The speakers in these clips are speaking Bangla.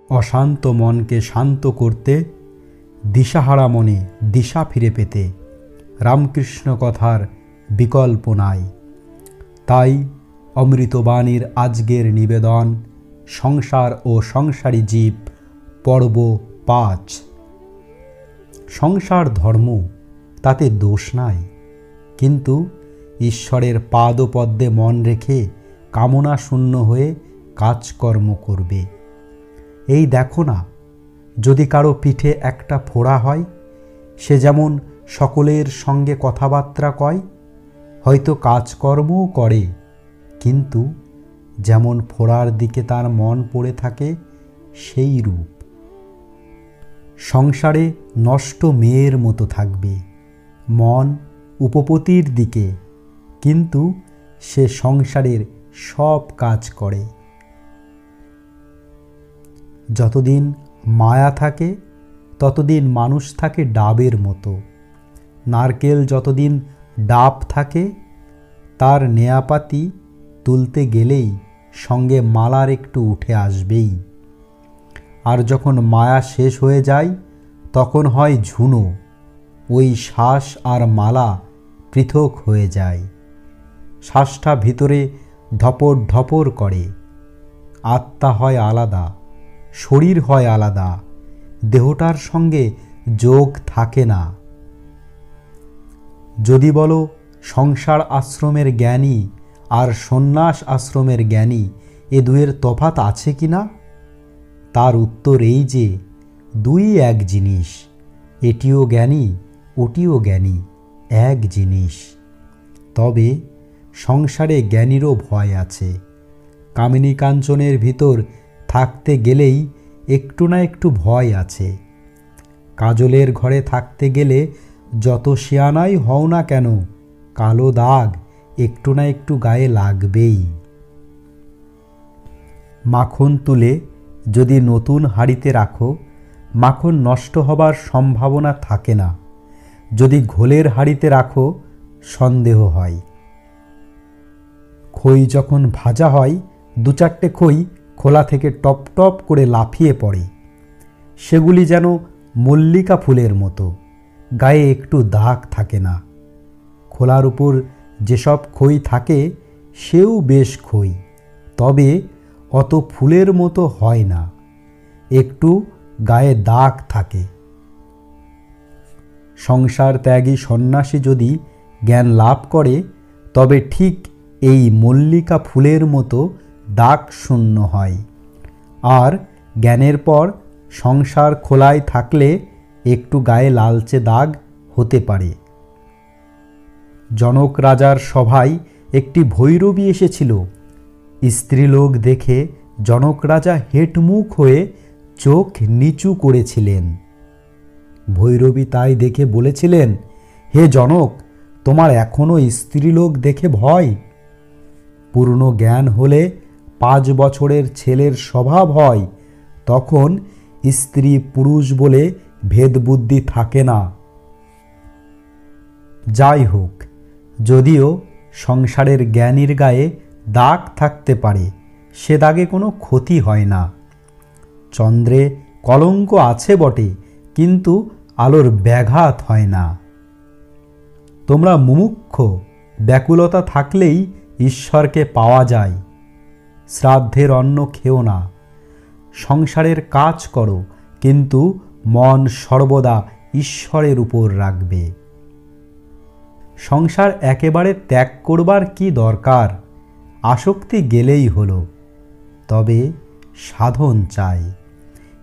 অশান্ত মনকে শান্ত করতে, দিশাহারা মনে দিশা ফিরে পেতে রামকৃষ্ণ কথার বিকল্প নাই। তাই অমৃতবাণীর আজকের নিবেদন সংসার ও সংসারী জীব পর্ব 5। সংসার ধর্ম, তাতে দোষ নাই, কিন্তু ঈশ্বরের পাদপদ্মে মন রেখে কামনা শূন্য হয়ে কাজকর্ম করবে। এই দেখো না, যদি কারো পিঠে একটা ফোড়া হয়, সে যেমন সকলের সঙ্গে কথাবার্তা কয়, হয়তো কাজকর্মও করে, কিন্তু যেমন ফোড়ার দিকে তার মন পড়ে থাকে সেই রূপ। সংসারে নষ্ট মেয়ের মতো থাকবে, মন উপপতির দিকে, কিন্তু সে সংসারের সব কাজ করে। যতদিন মায়া থাকে ততদিন মানুষ থাকে ডাবের মতো। নারকেল যতদিন ডাব থাকে, তার নেয়াপাতি তুলতে গেলেই সঙ্গে মালার একটু উঠে আসবেই। আর যখন মায়া শেষ হয়ে যায়, তখন হয় ঝুনো, ওই শ্বাস আর মালা পৃথক হয়ে যায়। শ্বাসটা ভিতরে ধপর ধপর করে। আত্মা হয় আলাদা, শরীর হয় আলাদা, দেহটার সঙ্গে যোগ থাকে না। যদি বলো সংসার আশ্রমের জ্ঞানী আর সন্ন্যাস আশ্রমের জ্ঞানী এ দুয়ের তফাৎ আছে কি না, তার উত্তর এই যে দুই এক জিনিস। এটিও জ্ঞানী, ওটিও জ্ঞানী, এক জিনিস। তবে সংসারে জ্ঞানীরও ভয় আছে। কামিনী কাঞ্চনের ভিতর থাকতে গেলেই একটু না একটু ভয় আছে। কাজলের ঘরে থাকতে গেলে যত শিয়ানাই হও না কেন, কালো দাগ একটু না একটু গায়ে লাগবেই। মাখন তুলে যদি নতুন হাঁড়িতে রাখো, মাখন নষ্ট হবার সম্ভাবনা থাকে না। যদি ঘোলের হাঁড়িতে রাখো, সন্দেহ হয়। খই যখন ভাজা হয়, 2-4টে খই খোলা থেকে টপ টপ করে লাফিয়ে পড়ে। সেগুলি যেন মল্লিকা ফুলের মতো, গায়ে একটু দাগ থাকে না। খোলার উপর যেসব খই থাকে সেও বেশ খই, তবে অত ফুলের মতো হয় না, একটু গায়ে দাগ থাকে। সংসার ত্যাগী সন্ন্যাসী যদি জ্ঞান লাভ করে, তবে ঠিক এই মল্লিকা ফুলের মতো দাগ শূন্য হয়। আর জ্ঞানের পর সংসার খোলায় থাকলে একটু গায়ে লালচে দাগ হতে পারে। জনক রাজার সভায় একটি ভৈরবী এসেছিল। স্ত্রীলোক দেখে জনক রাজা হেটমুখ হয়ে চোখ নিচু করেছিলেন। ভৈরবী তাই দেখে বলেছিলেন, হে জনক, তোমার এখনো স্ত্রীলোক দেখে ভয়? পূর্ণ জ্ঞান হলে 5 বছরের ছেলের স্বভাব হয়, তখন স্ত্রী পুরুষ বলে ভেদবুদ্ধি থাকে না। যাই হোক, যদিও সংসারের জ্ঞানীর গায়ে দাগ থাকতে পারে, সে দাগে কোনো ক্ষতি হয় না। চন্দ্রে কলঙ্ক আছে বটে, কিন্তু আলোর ব্যাঘাত হয় না। তোমরা মুমুক্ষ, ব্যাকুলতা থাকলেই ঈশ্বরকে পাওয়া যায়। শ্রাদ্ধের অন্ন খেও না, সংসারের কাজ করো, কিন্তু মন সর্বদা ঈশ্বরের উপর রাখবে। সংসার একেবারে ত্যাগ করবার কি দরকার? আসক্তি গেলেই হলো। তবে সাধন চাই,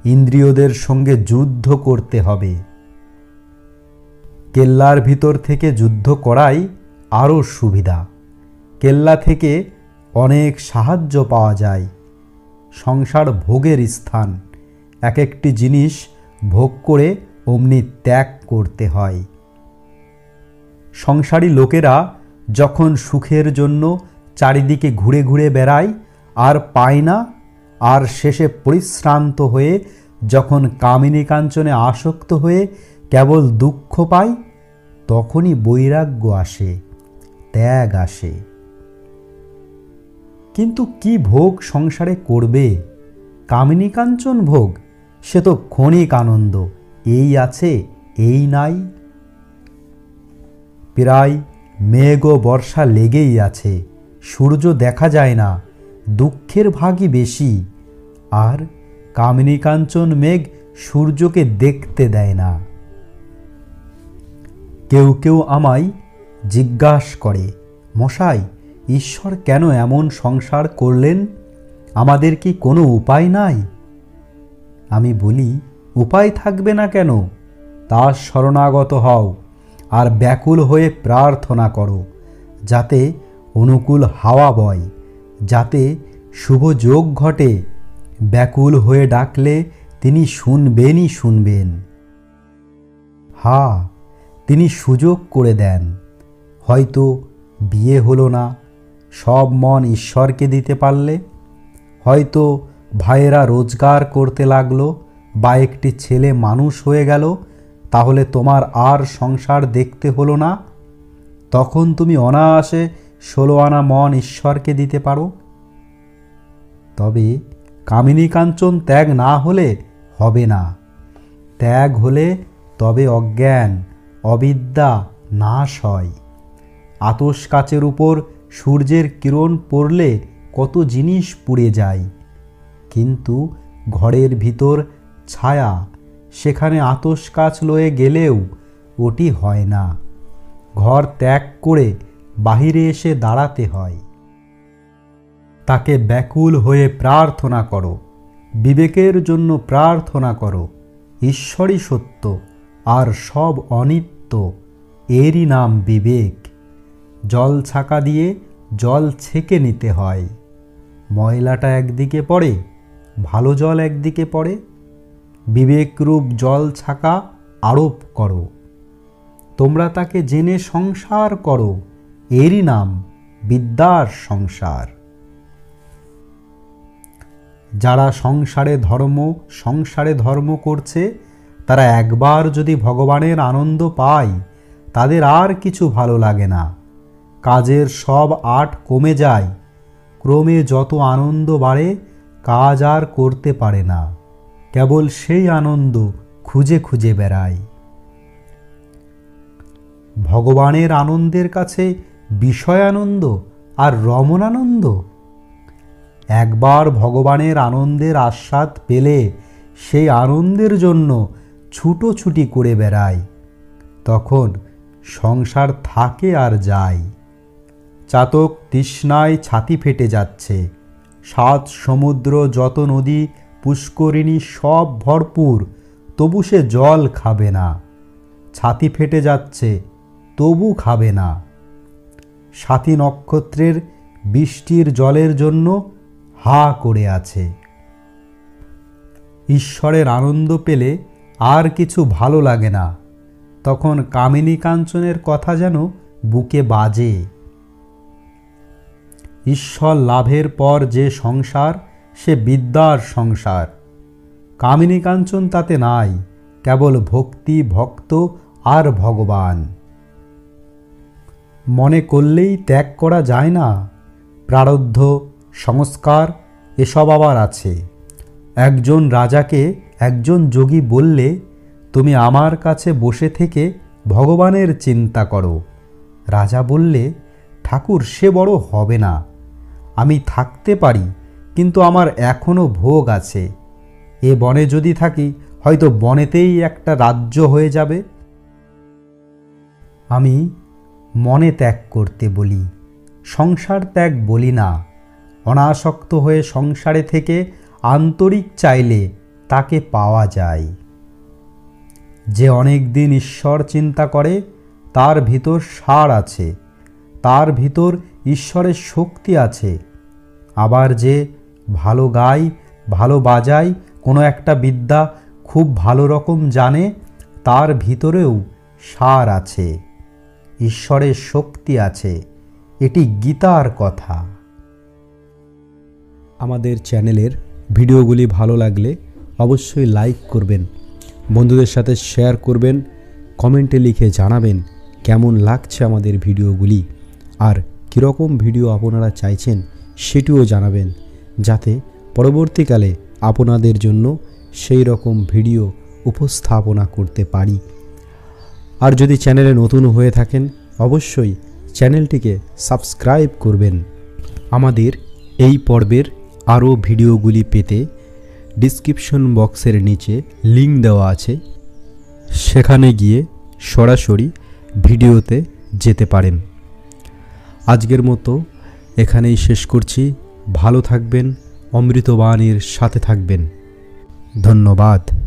ইন্দ্রিয়দের সঙ্গে যুদ্ধ করতে হবে। কেল্লার ভিতর থেকে যুদ্ধ করাই আরও সুবিধা। কেল্লা থেকে অনেক সাহায্য পাওয়া যায়। সংসার ভোগের স্থান, এক একটি জিনিস ভোগ করে অমনি ত্যাগ করতে হয়। সংসারী লোকেরা যখন সুখের জন্য চারিদিকে ঘুরে ঘুরে বেড়ায় আর পায় না, আর শেষে পরিশ্রান্ত হয়ে যখন কামিনী কাঞ্চনে আসক্ত হয়ে কেবল দুঃখ পায়, তখনই বৈরাগ্য আসে, ত্যাগ আসে। কিন্তু কি ভোগ সংসারে করবে? কামিনী কাঞ্চন ভোগ সে তো ক্ষণিক আনন্দ, এই আছে এই নাই। প্রায় মেঘ ও বর্ষা লেগেই আছে, সূর্য দেখা যায় না, দুঃখের ভাগই বেশি। আর কামিনী কাঞ্চন মেঘ সূর্যকে দেখতে দেয় না। কেউ কেউ আমায় জিজ্ঞাসা করে, মশাই, ঈশ্বর কেন এমন সংসার করলেন? আমাদের কি কোনো উপায় নাই? আমি বলি, উপায় থাকবে না কেন? তার শরণাগত হও আর ব্যাকুল হয়ে প্রার্থনা করো, যাতে অনুকূল হাওয়া বয়, যাতে শুভ যোগ ঘটে। ব্যাকুল হয়ে ডাকলে তিনি শুনবেনই শুনবেন। তিনি সুযোগ করে দেন। হয়তো বিয়ে হলো না, সব মন ঈশ্বরকে দিতে পারলে। হয়তো ভাইয়েরা রোজগার করতে লাগলো বা একটি ছেলে মানুষ হয়ে গেল, তাহলে তোমার আর সংসার দেখতে হলো না। তখন তুমি অনায়াসে 16 আনা মন ঈশ্বরকে দিতে পারো। তবে কামিনী কাঞ্চন ত্যাগ না হলে হবে না। ত্যাগ হলে তবে অজ্ঞান, অবিদ্যা নাশ হয়। আতশ কাচের উপর সূর্যের কিরণ পড়লে কত জিনিস পুড়ে যায়, কিন্তু ঘরের ভিতর ছায়া, সেখানে আতশ কাচ লয়ে গেলেও ওটি হয় না। ঘর ত্যাগ করে বাহিরে এসে দাঁড়াতে হয়। তাকে ব্যাকুল হয়ে প্রার্থনা করো, বিবেকের জন্য প্রার্থনা করো। ঈশ্বরই সত্য আর সব অনিত্য, এরই নাম বিবেক। জল ছাকা দিয়ে জল ছেঁকে নিতে হয়। ময়লাটা একদিকে পড়ে, ভালো জল একদিকে পড়ে। বিবেকরূপ জল ছাকা আরোপ করো। তোমরা তাকে জেনে সংসার করো, এরই নাম বিদ্যার সংসার। যারা সংসারে ধর্ম করছে, তারা একবার যদি ভগবানের আনন্দ পায়, তাদের আর কিছু ভালো লাগে না। কাজের সব আট কমে যায়। ক্রমে যত আনন্দ বাড়ে, কাজ আর করতে পারে না, কেবল সেই আনন্দ খুঁজে খুঁজে বেড়ায়। ভগবানের আনন্দের কাছে বিষয়ানন্দ আর রমণানন্দ। একবার ভগবানের আনন্দের আস্বাদ পেলে সেই আনন্দের জন্য ছুটোছুটি করে বেড়ায়। তখন সংসার থাকে আর যায়। চাতক তৃষ্ণায় ছাতি ফেটে যাচ্ছে। 7 সমুদ্র, যত নদী, পুষ্করিণী সব ভরপুর, তবু সে জল খাবে না। ছাতি ফেটে যাচ্ছে, তবু খাবে না। সাথী নক্ষত্রের বৃষ্টির জলের জন্য হা করে আছে। ঈশ্বরের আনন্দ পেলে আর কিছু ভালো লাগে না। তখন কামিনী কাঞ্চনের কথা যেন বুকে বাজে। ঈশ্বর লাভের পর যে সংসার, সে বিদ্যার সংসার। কামিনী কাঞ্চন তাতে নাই, কেবল ভক্তি, ভক্ত আর ভগবান। মনে করলেই ত্যাগ করা যায় না। প্রারব্ধ, সংস্কার এসব আবার আছে। একজন রাজাকে একজন যোগী বললে, তুমি আমার কাছে বসে থেকে ভগবানের চিন্তা করো। রাজা বললে, ঠাকুর, সে বড় হবে না। আমি থাকতে পারি, কিন্তু আমার এখনো ভোগ আছে। এ বনে যদি থাকি, হয়তো বনেতেই একটা রাজ্য হয়ে যাবে। আমি মনে ত্যাগ করতে বলি, সংসার ত্যাগ বলি না। অনাসক্ত হয়ে সংসারে থেকে আন্তরিক চাইলে তাকে পাওয়া যায়। যে অনেক দিন ঈশ্বর চিন্তা করে, তার ভিতর সার আছে, তার ভিতর ঈশ্বরের শক্তি আছে। আবার যে ভালো গায়, ভালো বাজায়, কোনো একটা বিদ্যা খুব ভালো রকম জানে, তার ভিতরেও সার আছে, ঈশ্বরের শক্তি আছে। এটি গীতার কথা। আমাদের চ্যানেলের ভিডিওগুলি ভালো লাগলে অবশ্যই লাইক করবেন, বন্ধুদের সাথে শেয়ার করবেন, কমেন্টে লিখে জানাবেন কেমন লাগছে আমাদের ভিডিওগুলি, আর কীরকম ভিডিও আপনারা চাইছেন সেটিও জানাবেন, যাতে পরবর্তীকালে আপনাদের জন্য সেই রকম ভিডিও উপস্থাপনা করতে পারি। আর যদি চ্যানেলে নতুন হয়ে থাকেন অবশ্যই চ্যানেলটিকে সাবস্ক্রাইব করবেন। আমাদের এই পর্বের আরও ভিডিওগুলি পেতে ডিসক্রিপশন বক্সের নিচে লিঙ্ক দেওয়া আছে, সেখানে গিয়ে সরাসরি ভিডিওতে যেতে পারেন। আজকের মতো এখানেই শেষ করছি। ভালো থাকবেন, অমৃতবাণীর সাথে থাকবেন। ধন্যবাদ।